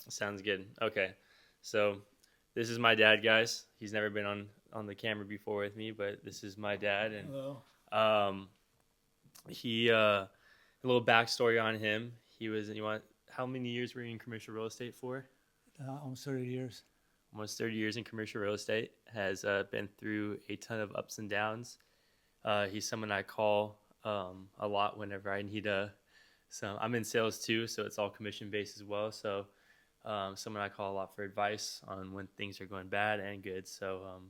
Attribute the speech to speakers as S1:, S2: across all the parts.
S1: Sounds good. Okay. So this is my dad, guys. He's never been on the camera before with me, but this is my dad, and
S2: Hello.
S1: um, he a little backstory on him. He was you want how many years were you in commercial real estate for?
S2: Almost 30 years.
S1: Almost 30 years in commercial real estate. Has been through a ton of ups and downs. He's someone I call a lot whenever I need a. So I'm in sales too, so it's all commission based as well. So someone I call a lot for advice on when things are going bad and good. So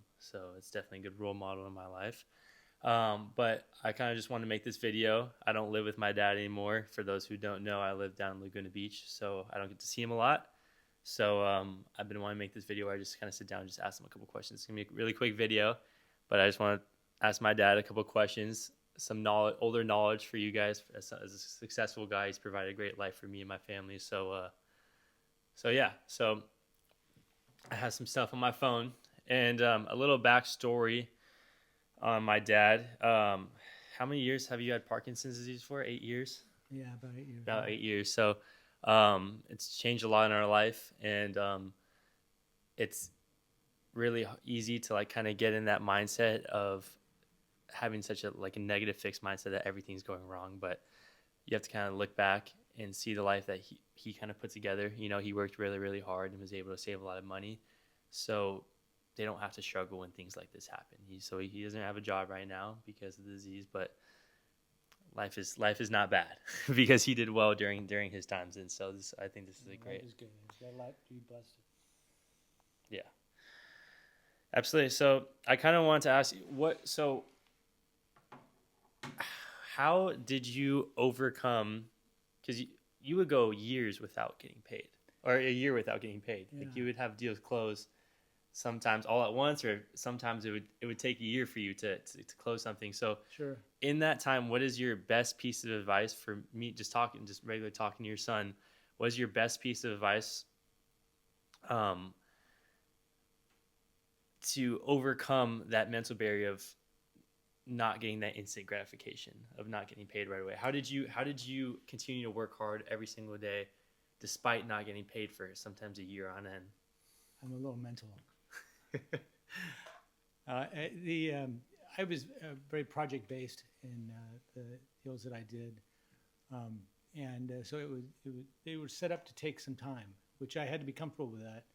S1: it's definitely a good role model in my life. But I kind of just want to make this video. I don't live with my dad anymore. For those who don't know, I live down in Laguna Beach, so I don't get to see him a lot. So I've been wanting to make this video where I just kind of sit down and just ask him a couple questions. It's gonna be a really quick video, but I just want to ask my dad a couple questions, some knowledge, older knowledge for you guys. As a successful guy, he's provided a great life for me and my family. So yeah, so I have some stuff on my phone and a little backstory on my dad. How many years have you had Parkinson's disease for? 8 years?
S2: Yeah, about 8 years.
S1: About 8 years. So it's changed a lot in our life, and it's really easy to like kind of get in that mindset of having such a like a negative fixed mindset that everything's going wrong. But you have to kind of look back and see the life that he kind of put together. You know, he worked really, really hard and was able to save a lot of money. So they don't have to struggle when things like this happen. He doesn't have a job right now because of the disease, but life is not bad because he did well during his times. And so I think this is a great.
S2: Life is good. He's got a lot to be blessed.
S1: Yeah, absolutely. So I kind of want to ask you how did you overcome, because you would go years without getting paid, or a year without getting paid.
S2: Yeah.
S1: Like you would have deals close sometimes all at once, or sometimes it would take a year for you to close something. So
S2: Sure.
S1: in that time, what is your best piece of advice for me? Just regularly talking to your son. What is your best piece of advice um, to overcome that mental barrier of not getting that instant gratification, of not getting paid right away? How did you continue to work hard every single day despite not getting paid for sometimes a year on end?
S2: I'm a little mental. The I was very project based in the deals that I did, and so they were set up to take some time, which I had to be comfortable with that.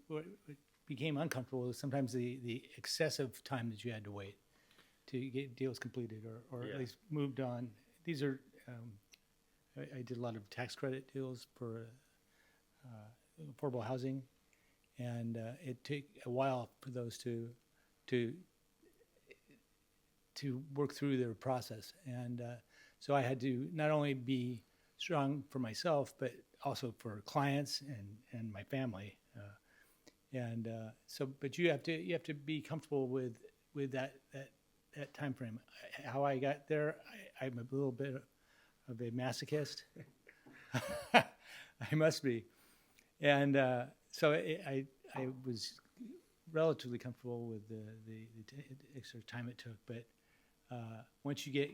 S2: What became uncomfortable was sometimes the excessive time that you had to wait to get deals completed or
S1: Yeah.
S2: at least moved on. These are I did a lot of tax credit deals for affordable housing, and it took a while for those to work through their process. And so I had to not only be strong for myself, but also for clients and my family. But you have to be comfortable with that time frame. How I got there, I'm a little bit of a masochist. I must be, and so I was relatively comfortable with the extra time it took. But once you get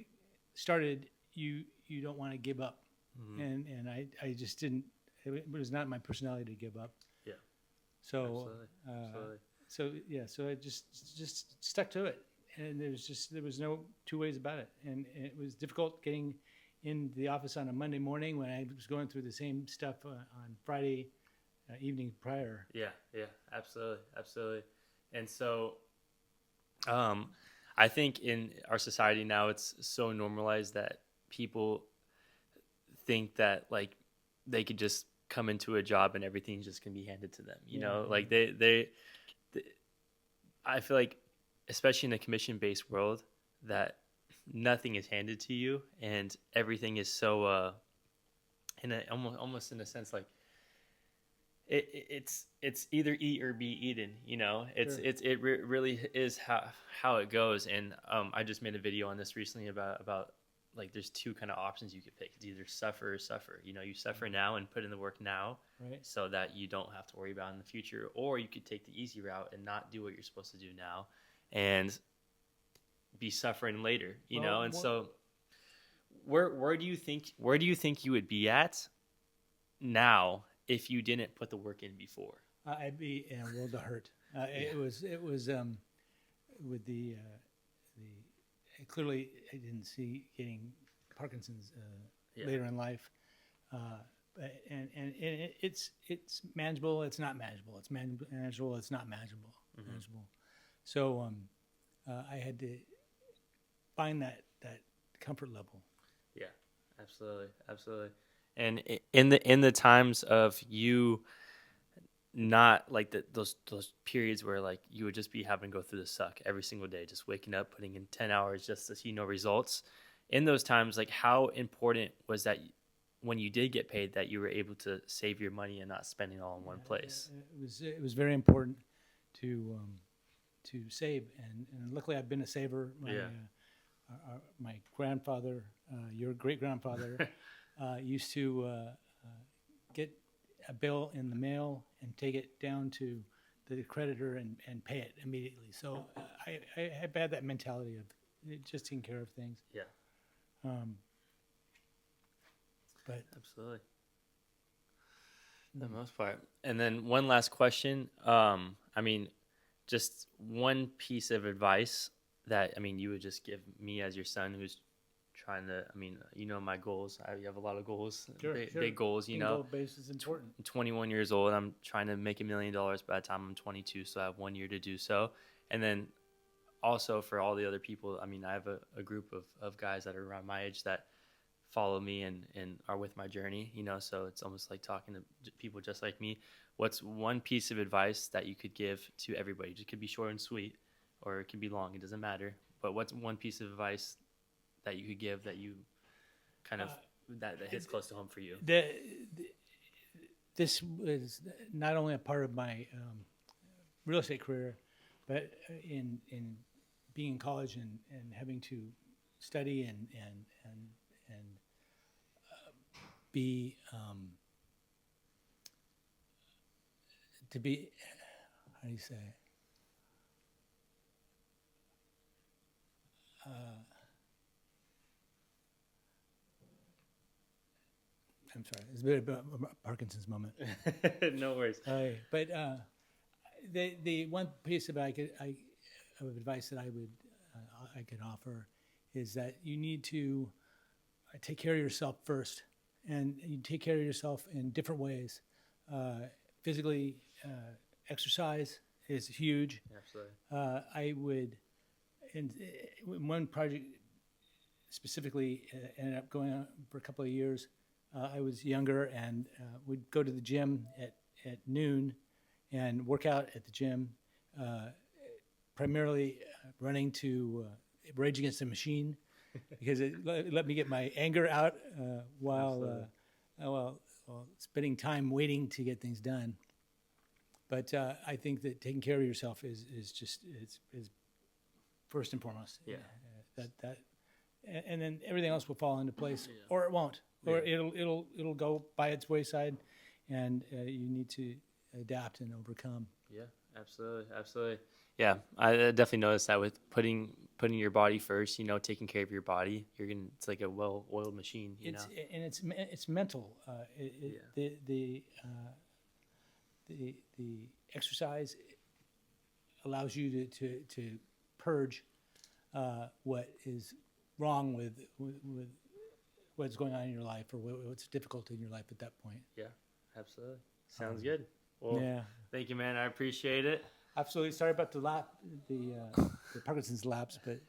S2: started, you don't want to give up,
S1: Mm-hmm.
S2: and I just didn't. It was not my personality to give up.
S1: Yeah,
S2: So
S1: absolutely, absolutely.
S2: so I just stuck to it, and there was no two ways about it, and it was difficult getting in the office on a Monday morning when I was going through the same stuff on Friday evening prior.
S1: Yeah, yeah, absolutely, absolutely. And so, I think in our society now, it's so normalized that people think that like they could just come into a job and everything's just gonna be handed to them. You
S2: Yeah,
S1: know,
S2: yeah.
S1: like they I feel like, especially in a commission based world, that nothing is handed to you and everything is so in a almost in a sense like it's either eat or be eaten. You know,
S2: Sure.
S1: really is how it goes. And I just made a video on this recently about like there's two kind of options you could pick. It's either suffer or suffer. You know, you suffer now and put in the work now
S2: Right.
S1: so that you don't have to worry about it in the future, or you could take the easy route and not do what you're supposed to do now and be suffering later. You
S2: Well,
S1: know, and so where do you think you would be at now if you didn't put the work in before?
S2: I'd be in a world of hurt. It was with the clearly I didn't see getting Parkinson's
S1: Yeah.
S2: later in life, and it's manageable. It's not manageable. It's manageable. It's not manageable. Manageable. So I had to find that comfort level.
S1: Yeah, absolutely, absolutely. And in the times of you not like those periods where like you would just be having to go through the suck every single day, just waking up, putting in 10 hours just to see no results. In those times, like how important was that when you did get paid that you were able to save your money and not spend it all in one place?
S2: It was very important to save, and luckily I've been a saver. My grandfather, your great grandfather, used to get a bill in the mail and take it down to the creditor and pay it immediately. So I have had that mentality of just taking care of things.
S1: Yeah,
S2: But
S1: absolutely. For the most part. And then one last question. I mean, just one piece of advice that, I mean, you would just give me as your son who's trying to, I mean, you know, my goals. You have a lot of goals, big goals, you know.
S2: Goal base is important.
S1: I'm 21 years old. I'm trying to make $1 million by the time I'm 22, so I have 1 year to do so. And then also for all the other people, I mean, I have a group of guys that are around my age that follow me and are with my journey, you know, so it's almost like talking to people just like me. What's one piece of advice that you could give to everybody? It could be short and sweet, or it can be long. It doesn't matter. But what's one piece of advice that you could give that you kind of that hits close to home for you?
S2: This was not only a part of my real estate career, but in being in college and having to study and be to be, how do you say it? I'm sorry, it's a bit about Parkinson's moment.
S1: No worries.
S2: But the one piece of advice that I could offer is that you need to take care of yourself first, and you take care of yourself in different ways. Physically, exercise is huge.
S1: Absolutely.
S2: I would, in one project specifically, ended up going on for a couple of years. I was younger and would go to the gym at noon and work out at the gym, primarily running to Rage Against the Machine, because it let me get my anger out while spending time waiting to get things done. But I think that taking care of yourself is first and foremost.
S1: Yeah.
S2: And then everything else will fall into place, or it won't, or it'll go by its wayside, and you need to adapt and overcome.
S1: Yeah, absolutely. Yeah, I definitely noticed that with putting your body first. You know, taking care of your body, it's like a well-oiled machine.
S2: It's mental. The exercise allows you to purge what is wrong with what's going on in your life, or what's difficult in your life at that point.
S1: Yeah, absolutely. Sounds good. Well,
S2: yeah.
S1: Thank you, man. I appreciate it.
S2: Absolutely. Sorry about the Parkinson's lapse, but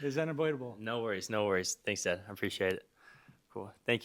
S2: it's unavoidable.
S1: No worries. Thanks, Dad. I appreciate it. Cool. Thank you.